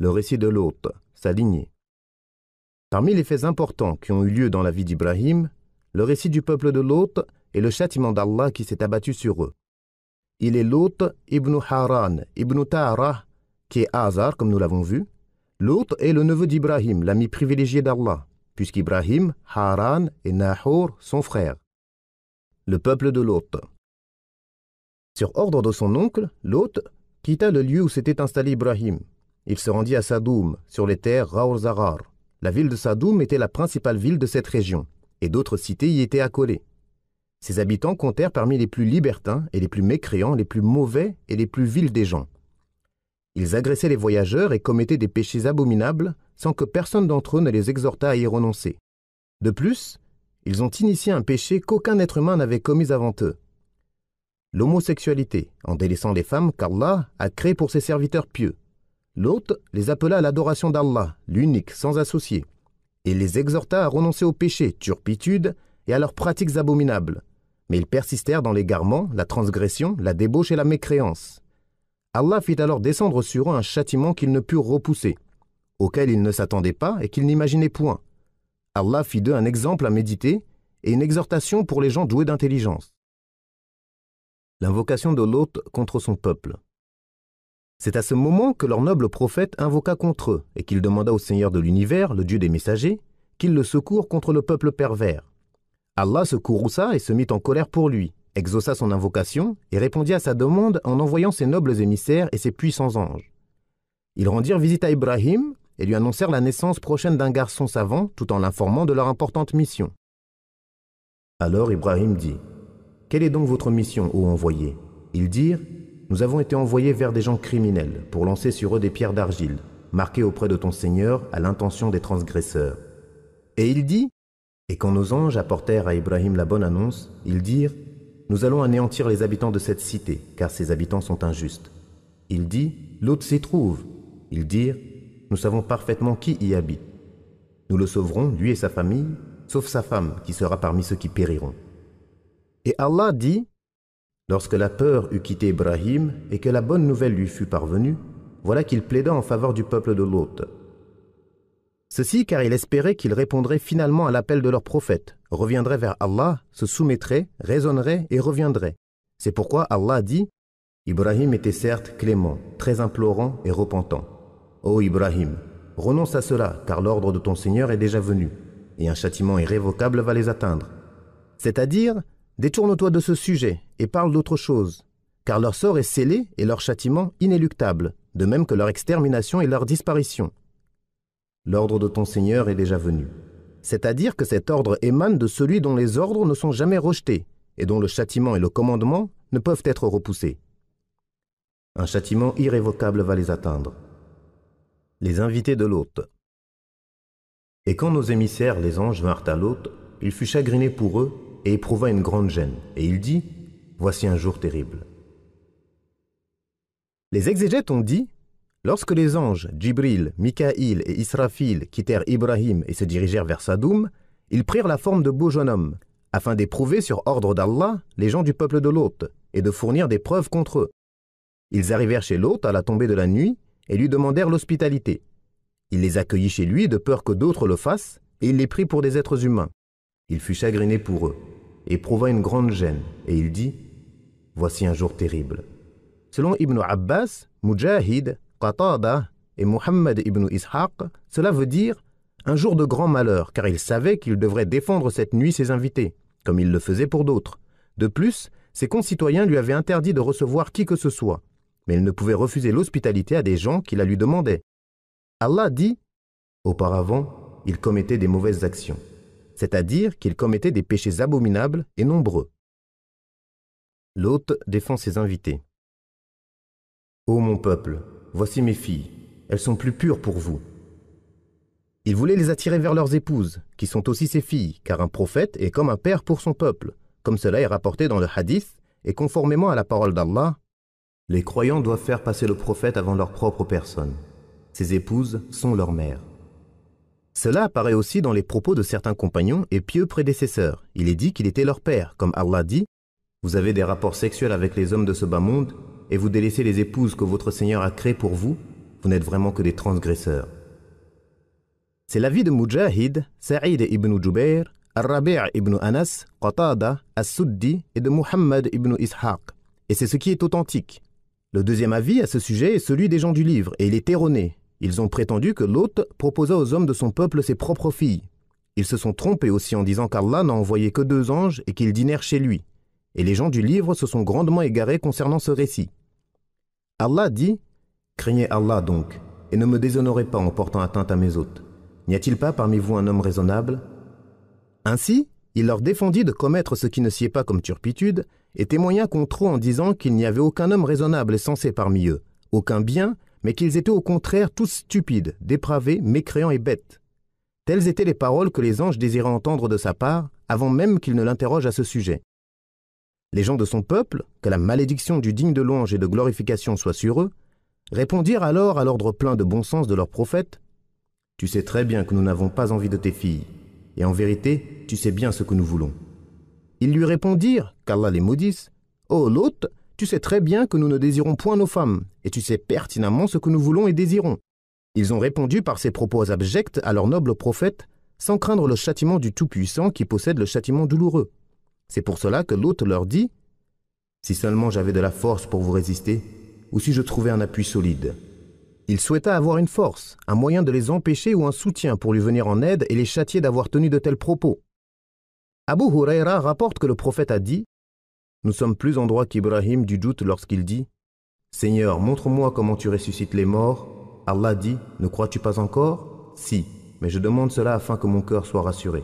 Le récit de Lot, sa lignée. Parmi les faits importants qui ont eu lieu dans la vie d'Ibrahim, le récit du peuple de Lot et le châtiment d'Allah qui s'est abattu sur eux. Il est Lot ibn Haran ibn Ta'ara, qui est Azar, comme nous l'avons vu. Lot est le neveu d'Ibrahim, l'ami privilégié d'Allah, puisqu'Ibrahim, Haran et Nahor sont frères. Le peuple de Lot. Sur ordre de son oncle, Lot quitta le lieu où s'était installé Ibrahim. Il se rendit à Sadoum, sur les terres Raour-Zarar. La ville de Sadoum était la principale ville de cette région, et d'autres cités y étaient accolées. Ses habitants comptèrent parmi les plus libertins et les plus mécréants, les plus mauvais et les plus vils des gens. Ils agressaient les voyageurs et commettaient des péchés abominables sans que personne d'entre eux ne les exhortât à y renoncer. De plus, ils ont initié un péché qu'aucun être humain n'avait commis avant eux. L'homosexualité, en délaissant les femmes qu'Allah a créées pour ses serviteurs pieux. Lot les appela à l'adoration d'Allah, l'unique, sans associé, et les exhorta à renoncer au péché, turpitude et à leurs pratiques abominables. Mais ils persistèrent dans l'égarement, la transgression, la débauche et la mécréance. Allah fit alors descendre sur eux un châtiment qu'ils ne purent repousser, auquel ils ne s'attendaient pas et qu'ils n'imaginaient point. Allah fit d'eux un exemple à méditer et une exhortation pour les gens doués d'intelligence. L'invocation de Lot contre son peuple. C'est à ce moment que leur noble prophète invoqua contre eux et qu'il demanda au Seigneur de l'univers, le Dieu des messagers, qu'il le secoure contre le peuple pervers. Allah se courrouça et se mit en colère pour lui, exauça son invocation et répondit à sa demande en envoyant ses nobles émissaires et ses puissants anges. Ils rendirent visite à Ibrahim et lui annoncèrent la naissance prochaine d'un garçon savant tout en l'informant de leur importante mission. Alors Ibrahim dit : « Quelle est donc votre mission, ô envoyé ?» Ils dirent : « Nous avons été envoyés vers des gens criminels pour lancer sur eux des pierres d'argile, marquées auprès de ton Seigneur à l'intention des transgresseurs. » Et il dit : « Et quand nos anges apportèrent à Ibrahim la bonne annonce, ils dirent : Nous allons anéantir les habitants de cette cité, car ses habitants sont injustes. » Il dit : « L'autre s'y trouve. » Ils dirent : « Nous savons parfaitement qui y habite. Nous le sauverons, lui et sa famille, sauf sa femme, qui sera parmi ceux qui périront. » Et Allah dit : lorsque la peur eut quitté Ibrahim et que la bonne nouvelle lui fut parvenue, voilà qu'il plaida en faveur du peuple de Lot. Ceci car il espérait qu'ils répondraient finalement à l'appel de leur prophète, reviendraient vers Allah, se soumettraient, raisonneraient et reviendraient. C'est pourquoi Allah dit : Ibrahim était certes clément, très implorant et repentant. Ô Ibrahim, renonce à cela, car l'ordre de ton Seigneur est déjà venu, et un châtiment irrévocable va les atteindre. C'est-à-dire, détourne-toi de ce sujet et parle d'autre chose, car leur sort est scellé et leur châtiment inéluctable, de même que leur extermination et leur disparition. L'ordre de ton Seigneur est déjà venu. C'est-à-dire que cet ordre émane de celui dont les ordres ne sont jamais rejetés et dont le châtiment et le commandement ne peuvent être repoussés. Un châtiment irrévocable va les atteindre. Les invités de Lot. Et quand nos émissaires, les anges, vinrent à Lot, il fut chagriné pour eux et éprouva une grande gêne. Et il dit : voici un jour terrible. Les exégètes ont dit : lorsque les anges, Djibril, Mikaïl et Israfil quittèrent Ibrahim et se dirigèrent vers Sadoum, ils prirent la forme de beaux jeunes hommes, afin d'éprouver sur ordre d'Allah les gens du peuple de Lot et de fournir des preuves contre eux. Ils arrivèrent chez Lot à la tombée de la nuit et lui demandèrent l'hospitalité. Il les accueillit chez lui de peur que d'autres le fassent et il les prit pour des êtres humains. Il fut chagriné pour eux, éprouva une grande gêne et il dit : voici un jour terrible. Selon Ibn Abbas, Mujahid, Qatada et Muhammad ibn Ishaq, cela veut dire un jour de grand malheur, car il savait qu'il devrait défendre cette nuit ses invités, comme il le faisait pour d'autres. De plus, ses concitoyens lui avaient interdit de recevoir qui que ce soit, mais il ne pouvait refuser l'hospitalité à des gens qui la lui demandaient. Allah dit : auparavant, il commettait des mauvaises actions, c'est-à-dire qu'il commettait des péchés abominables et nombreux. Lot défend ses invités. Ô mon peuple, voici mes filles, elles sont plus pures pour vous. Il voulait les attirer vers leurs épouses, qui sont aussi ses filles, car un prophète est comme un père pour son peuple, comme cela est rapporté dans le hadith, et conformément à la parole d'Allah, les croyants doivent faire passer le prophète avant leur propre personne. Ses épouses sont leurs mères. Cela apparaît aussi dans les propos de certains compagnons et pieux prédécesseurs. Il est dit qu'il était leur père, comme Allah dit : vous avez des rapports sexuels avec les hommes de ce bas monde, et vous délaissez les épouses que votre Seigneur a créées pour vous, vous n'êtes vraiment que des transgresseurs. C'est l'avis de Mujahid, Sa'id ibn Jubayr, Al-Rabi' ibn Anas, Qatada, As-Suddi et de Muhammad ibn Ishaq. Et c'est ce qui est authentique. Le deuxième avis à ce sujet est celui des gens du livre, et il est erroné. Ils ont prétendu que Lot proposa aux hommes de son peuple ses propres filles. Ils se sont trompés aussi en disant qu'Allah n'a envoyé que 2 anges et qu'ils dînèrent chez lui. Et les gens du livre se sont grandement égarés concernant ce récit. Allah dit « Craignez Allah donc, et ne me déshonorez pas en portant atteinte à mes hôtes. N'y a-t-il pas parmi vous un homme raisonnable ?» Ainsi, il leur défendit de commettre ce qui ne sied pas comme turpitude et témoigna contre eux en disant qu'il n'y avait aucun homme raisonnable et sensé parmi eux, aucun bien, mais qu'ils étaient au contraire tous stupides, dépravés, mécréants et bêtes. Telles étaient les paroles que les anges désiraient entendre de sa part, avant même qu'ils ne l'interrogent à ce sujet. Les gens de son peuple, que la malédiction du digne de louange et de glorification soit sur eux, répondirent alors à l'ordre plein de bon sens de leur prophète « Tu sais très bien que nous n'avons pas envie de tes filles, et en vérité, tu sais bien ce que nous voulons. » Ils lui répondirent, qu'Allah les maudisse, « Ô Lot, tu sais très bien que nous ne désirons point nos femmes, et tu sais pertinemment ce que nous voulons et désirons. » Ils ont répondu par ces propos abjects à leur noble prophète, sans craindre le châtiment du Tout-Puissant qui possède le châtiment douloureux. C'est pour cela que Lot leur dit « Si seulement j'avais de la force pour vous résister, ou si je trouvais un appui solide. » Il souhaita avoir une force, un moyen de les empêcher ou un soutien pour lui venir en aide et les châtier d'avoir tenu de tels propos. Abu Hurayra rapporte que le prophète a dit « Nous sommes plus en droit qu'Ibrahim du doute lorsqu'il dit « Seigneur, montre-moi comment tu ressuscites les morts. » Allah dit « Ne crois-tu pas encore ? Si, mais je demande cela afin que mon cœur soit rassuré. »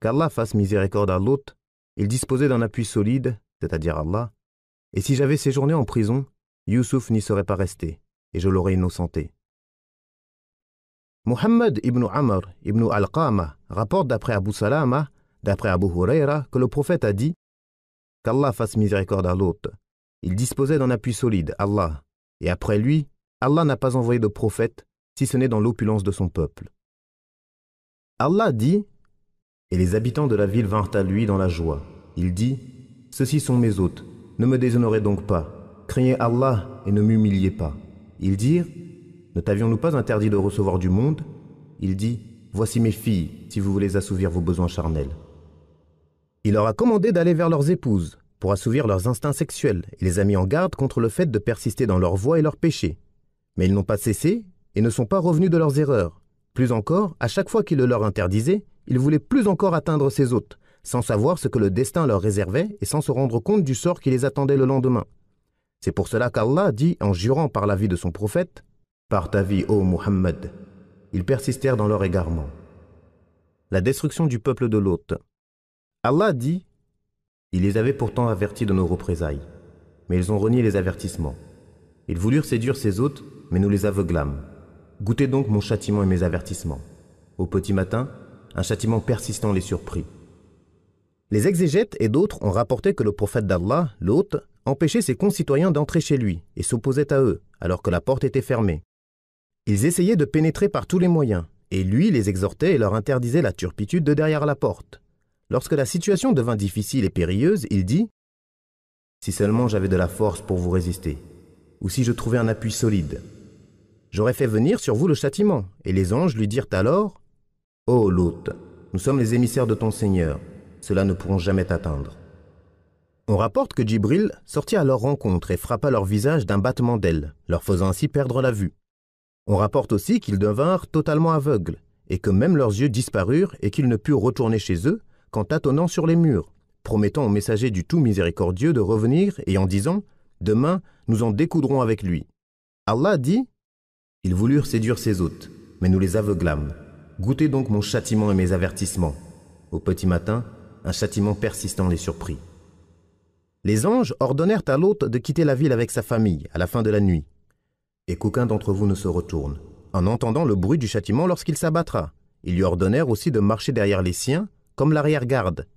Qu'Allah fasse miséricorde à Lot, il disposait d'un appui solide, c'est-à-dire Allah, et si j'avais séjourné en prison, Youssouf n'y serait pas resté, et je l'aurais innocenté. Muhammad ibn Amr ibn Al-Qama rapporte d'après Abu Salama, d'après Abu Hurayra, que le prophète a dit « Qu'Allah fasse miséricorde à Lot. Il disposait d'un appui solide, Allah, et après lui, Allah n'a pas envoyé de prophète, si ce n'est dans l'opulence de son peuple. » Allah dit « Et les habitants de la ville vinrent à lui dans la joie. Il dit « Ceux-ci sont mes hôtes, ne me déshonorez donc pas, craignez Allah et ne m'humiliez pas. » Ils dirent « Ne t'avions-nous pas interdit de recevoir du monde ?» Il dit « Voici mes filles, si vous voulez assouvir vos besoins charnels. » Il leur a commandé d'aller vers leurs épouses, pour assouvir leurs instincts sexuels, et les a mis en garde contre le fait de persister dans leurs voies et leurs péchés. Mais ils n'ont pas cessé et ne sont pas revenus de leurs erreurs. Plus encore, à chaque fois qu'il le leur interdisait, ils voulaient plus encore atteindre ses hôtes, sans savoir ce que le destin leur réservait et sans se rendre compte du sort qui les attendait le lendemain. C'est pour cela qu'Allah dit, en jurant par la vie de son prophète, « Par ta vie, ô Muhammad !» Ils persistèrent dans leur égarement. La destruction du peuple de Lot. Allah dit, « Il les avait pourtant avertis de nos représailles, mais ils ont renié les avertissements. Ils voulurent séduire ses hôtes, mais nous les aveuglâmes. Goûtez donc mon châtiment et mes avertissements. Au petit matin, un châtiment persistant les surprit. » Les exégètes et d'autres ont rapporté que le prophète d'Allah, Lot, empêchait ses concitoyens d'entrer chez lui et s'opposait à eux, alors que la porte était fermée. Ils essayaient de pénétrer par tous les moyens, et lui les exhortait et leur interdisait la turpitude de derrière la porte. Lorsque la situation devint difficile et périlleuse, il dit « Si seulement j'avais de la force pour vous résister, ou si je trouvais un appui solide, j'aurais fait venir sur vous le châtiment. » Et les anges lui dirent alors « Ô Lot, nous sommes les émissaires de ton Seigneur, ceux-là ne pourront jamais t'atteindre. » On rapporte que Djibril sortit à leur rencontre et frappa leur visage d'un battement d'ailes, leur faisant ainsi perdre la vue. On rapporte aussi qu'ils devinrent totalement aveugles, et que même leurs yeux disparurent et qu'ils ne purent retourner chez eux qu'en tâtonnant sur les murs, promettant au messager du tout miséricordieux de revenir et en disant « Demain, nous en découdrons avec lui. » Allah dit « Ils voulurent séduire ses hôtes, mais nous les aveuglâmes. Goûtez donc mon châtiment et mes avertissements. » Au petit matin, un châtiment persistant les surprit. Les anges ordonnèrent à Lot de quitter la ville avec sa famille à la fin de la nuit, et qu'aucun d'entre vous ne se retourne, en entendant le bruit du châtiment lorsqu'il s'abattra. Ils lui ordonnèrent aussi de marcher derrière les siens, comme l'arrière-garde.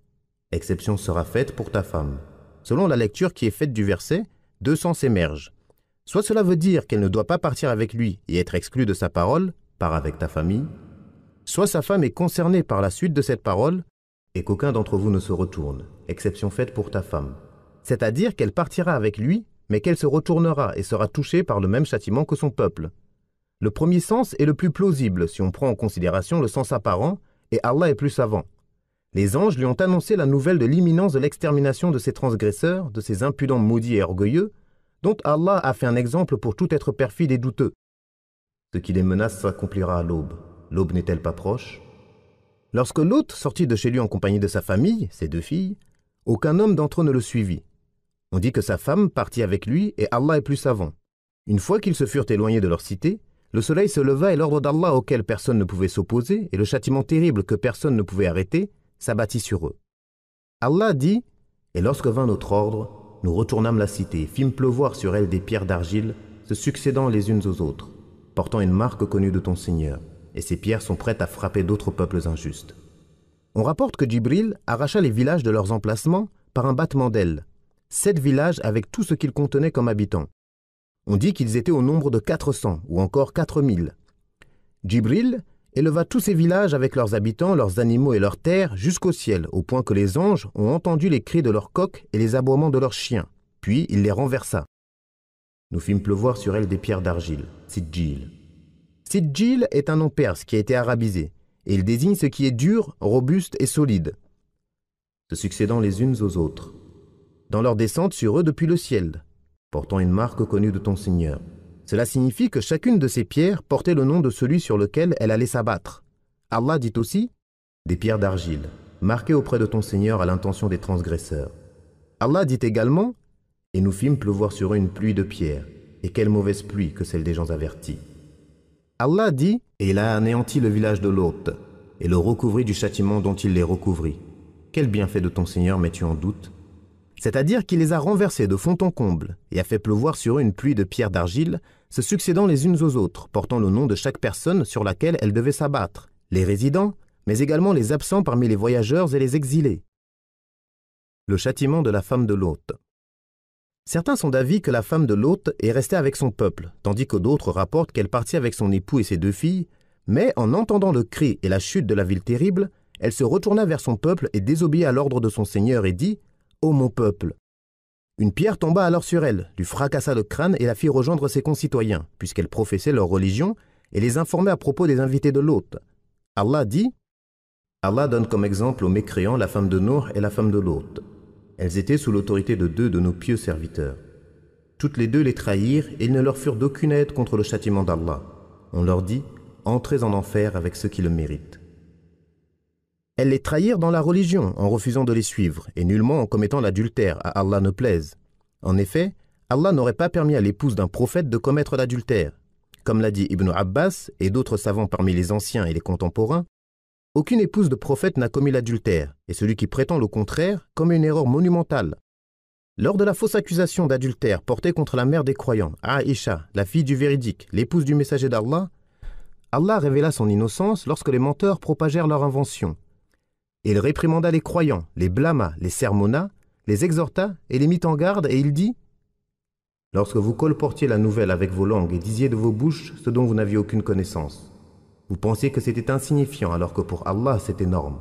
Exception sera faite pour ta femme. Selon la lecture qui est faite du verset, 2 sens émergent. Soit cela veut dire qu'elle ne doit pas partir avec lui et être exclue de sa parole, pars avec ta famille, soit sa femme est concernée par la suite de cette parole, et qu'aucun d'entre vous ne se retourne, exception faite pour ta femme. C'est-à-dire qu'elle partira avec lui, mais qu'elle se retournera et sera touchée par le même châtiment que son peuple. Le premier sens est le plus plausible si on prend en considération le sens apparent, et Allah est plus savant. Les anges lui ont annoncé la nouvelle de l'imminence de l'extermination de ces transgresseurs, de ces impudents maudits et orgueilleux, dont Allah a fait un exemple pour tout être perfide et douteux. Ce qui les menace s'accomplira à l'aube. L'aube n'est-elle pas proche? Lorsque Lot sortit de chez lui en compagnie de sa famille, ses 2 filles, aucun homme d'entre eux ne le suivit. On dit que sa femme partit avec lui et Allah est plus savant. Une fois qu'ils se furent éloignés de leur cité, le soleil se leva et l'ordre d'Allah auquel personne ne pouvait s'opposer et le châtiment terrible que personne ne pouvait arrêter s'abattit sur eux. Allah dit « Et lorsque vint notre ordre, nous retournâmes la cité et fîmes pleuvoir sur elle des pierres d'argile, se succédant les unes aux autres, portant une marque connue de ton Seigneur, et ces pierres sont prêtes à frapper d'autres peuples injustes. » On rapporte que Djibril arracha les villages de leurs emplacements par un battement d'ailes, 7 villages avec tout ce qu'ils contenaient comme habitants. On dit qu'ils étaient au nombre de 400 ou encore 4000. Djibril éleva tous ces villages avec leurs habitants, leurs animaux et leurs terres jusqu'au ciel, au point que les anges ont entendu les cris de leurs coqs et les aboiements de leurs chiens. Puis il les renversa. Nous fîmes pleuvoir sur elles des pierres d'argile, Sijil. Sijil est un nom perse qui a été arabisé, et il désigne ce qui est dur, robuste et solide, se succédant les unes aux autres, dans leur descente sur eux depuis le ciel, portant une marque connue de ton Seigneur. Cela signifie que chacune de ces pierres portait le nom de celui sur lequel elle allait s'abattre. Allah dit aussi « des pierres d'argile, marquées auprès de ton Seigneur à l'intention des transgresseurs. » Allah dit également « et nous fîmes pleuvoir sur eux une pluie de pierres, et quelle mauvaise pluie que celle des gens avertis. » Allah dit « et il a anéanti le village de Lot, et le recouvrit du châtiment dont il les recouvrit. Quel bienfait de ton Seigneur mets-tu en doute ?» C'est-à-dire qu'il les a renversés de fond en comble et a fait pleuvoir sur eux une pluie de pierres d'argile, se succédant les unes aux autres, portant le nom de chaque personne sur laquelle elle devait s'abattre, les résidents, mais également les absents parmi les voyageurs et les exilés. Le châtiment de la femme de Lot. Certains sont d'avis que la femme de Lot est restée avec son peuple, tandis que d'autres rapportent qu'elle partit avec son époux et ses 2 filles, mais en entendant le cri et la chute de la ville terrible, elle se retourna vers son peuple et désobéit à l'ordre de son Seigneur et dit « Ô mon peuple !» Une pierre tomba alors sur elle, lui fracassa le crâne et la fit rejoindre ses concitoyens, puisqu'elle professait leur religion et les informait à propos des invités de Lot. Allah dit « Allah donne comme exemple aux mécréants la femme de Nour et la femme de Lot. Elles étaient sous l'autorité de 2 de nos pieux serviteurs. Toutes les 2 les trahirent et ils ne leur furent d'aucune aide contre le châtiment d'Allah. On leur dit « Entrez en enfer avec ceux qui le méritent. » Elles les trahirent dans la religion en refusant de les suivre et nullement en commettant l'adultère, à Allah ne plaise. En effet, Allah n'aurait pas permis à l'épouse d'un prophète de commettre l'adultère. Comme l'a dit Ibn Abbas et d'autres savants parmi les anciens et les contemporains, aucune épouse de prophète n'a commis l'adultère, et celui qui prétend le contraire commet une erreur monumentale. Lors de la fausse accusation d'adultère portée contre la mère des croyants, Aïcha, la fille du véridique, l'épouse du messager d'Allah, Allah révéla son innocence lorsque les menteurs propagèrent leur invention. Il réprimanda les croyants, les blâma, les sermonna, les exhorta et les mit en garde, et il dit « Lorsque vous colportiez la nouvelle avec vos langues et disiez de vos bouches ce dont vous n'aviez aucune connaissance, vous pensiez que c'était insignifiant alors que pour Allah c'est énorme.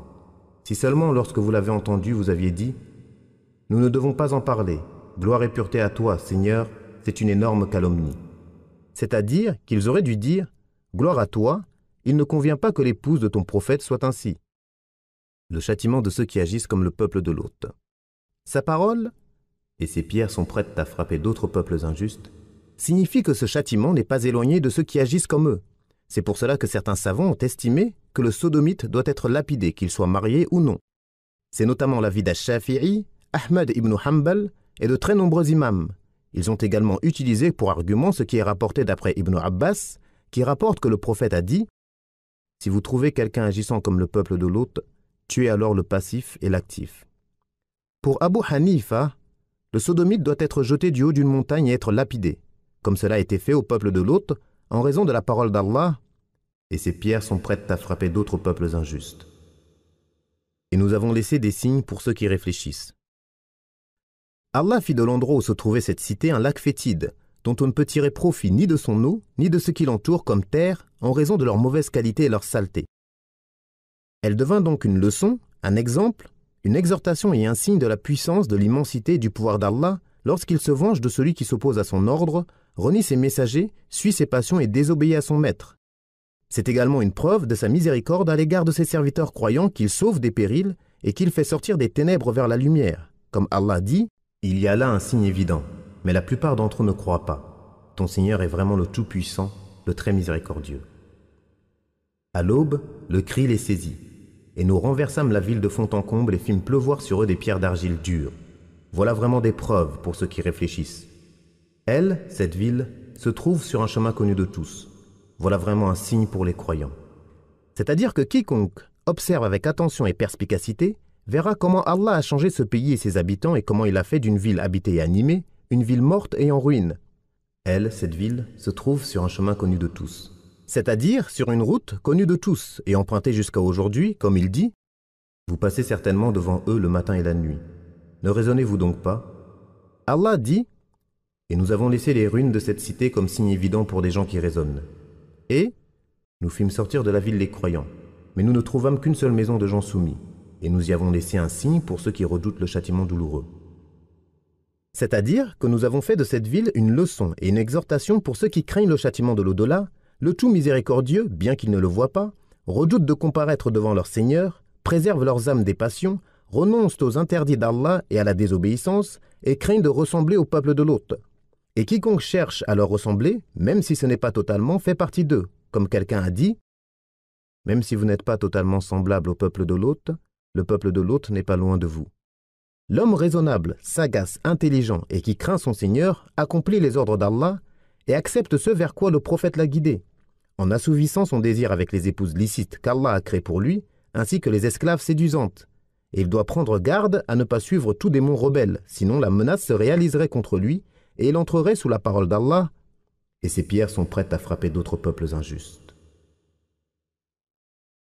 Si seulement lorsque vous l'avez entendu vous aviez dit « Nous ne devons pas en parler, gloire et pureté à toi, Seigneur, c'est une énorme calomnie. » C'est-à-dire qu'ils auraient dû dire « Gloire à toi, il ne convient pas que l'épouse de ton prophète soit ainsi. » Le châtiment de ceux qui agissent comme le peuple de Lot. Sa parole, et ces pierres sont prêtes à frapper d'autres peuples injustes, signifie que ce châtiment n'est pas éloigné de ceux qui agissent comme eux. C'est pour cela que certains savants ont estimé que le sodomite doit être lapidé, qu'il soit marié ou non. C'est notamment l'avis d'Ash-Shafi'i, Ahmad ibn Hanbal et de très nombreux imams. Ils ont également utilisé pour argument ce qui est rapporté d'après Ibn Abbas, qui rapporte que le prophète a dit « Si vous trouvez quelqu'un agissant comme le peuple de Lot, tuez alors le passif et l'actif. » Pour Abu Hanifa, le sodomite doit être jeté du haut d'une montagne et être lapidé, comme cela a été fait au peuple de Lot, en raison de la parole d'Allah, et ces pierres sont prêtes à frapper d'autres peuples injustes. Et nous avons laissé des signes pour ceux qui réfléchissent. Allah fit de l'endroit où se trouvait cette cité un lac fétide, dont on ne peut tirer profit ni de son eau, ni de ce qui l'entoure comme terre, en raison de leur mauvaise qualité et leur saleté. Elle devint donc une leçon, un exemple, une exhortation et un signe de la puissance, de l'immensité et du pouvoir d'Allah, lorsqu'il se venge de celui qui s'oppose à son ordre, renie ses messagers, suit ses passions et désobéit à son maître. C'est également une preuve de sa miséricorde à l'égard de ses serviteurs croyants qu'il sauve des périls et qu'il fait sortir des ténèbres vers la lumière. Comme Allah dit, « Il y a là un signe évident, mais la plupart d'entre eux ne croient pas. Ton Seigneur est vraiment le Tout-Puissant, le Très Miséricordieux. » À l'aube, le cri les saisit, et nous renversâmes la ville de fond en comble et fîmes pleuvoir sur eux des pierres d'argile dures. Voilà vraiment des preuves pour ceux qui réfléchissent. Elle, cette ville, se trouve sur un chemin connu de tous. Voilà vraiment un signe pour les croyants. C'est-à-dire que quiconque observe avec attention et perspicacité verra comment Allah a changé ce pays et ses habitants et comment il a fait d'une ville habitée et animée une ville morte et en ruine. Elle, cette ville, se trouve sur un chemin connu de tous. C'est-à-dire sur une route connue de tous et empruntée jusqu'à aujourd'hui, comme il dit, « Vous passez certainement devant eux le matin et la nuit. Ne raisonnez-vous donc pas ?» Allah dit, « Et nous avons laissé les ruines de cette cité comme signe évident pour des gens qui raisonnent. Et nous fîmes sortir de la ville les croyants, mais nous ne trouvâmes qu'une seule maison de gens soumis, et nous y avons laissé un signe pour ceux qui redoutent le châtiment douloureux. » C'est-à-dire que nous avons fait de cette ville une leçon et une exhortation pour ceux qui craignent le châtiment de l'au-delà, le tout miséricordieux, bien qu'ils ne le voient pas, redoutent de comparaître devant leur Seigneur, préservent leurs âmes des passions, renoncent aux interdits d'Allah et à la désobéissance, et craignent de ressembler au peuple de Lot. Et quiconque cherche à leur ressembler, même si ce n'est pas totalement, fait partie d'eux, comme quelqu'un a dit, « Même si vous n'êtes pas totalement semblable au peuple de Lot, le peuple de Lot n'est pas loin de vous. » L'homme raisonnable, sagace, intelligent et qui craint son Seigneur accomplit les ordres d'Allah et accepte ce vers quoi le prophète l'a guidé, en assouvissant son désir avec les épouses licites qu'Allah a créées pour lui, ainsi que les esclaves séduisantes. Et il doit prendre garde à ne pas suivre tout démon rebelle, sinon la menace se réaliserait contre lui et il entrerait sous la parole d'Allah, et ses pierres sont prêtes à frapper d'autres peuples injustes.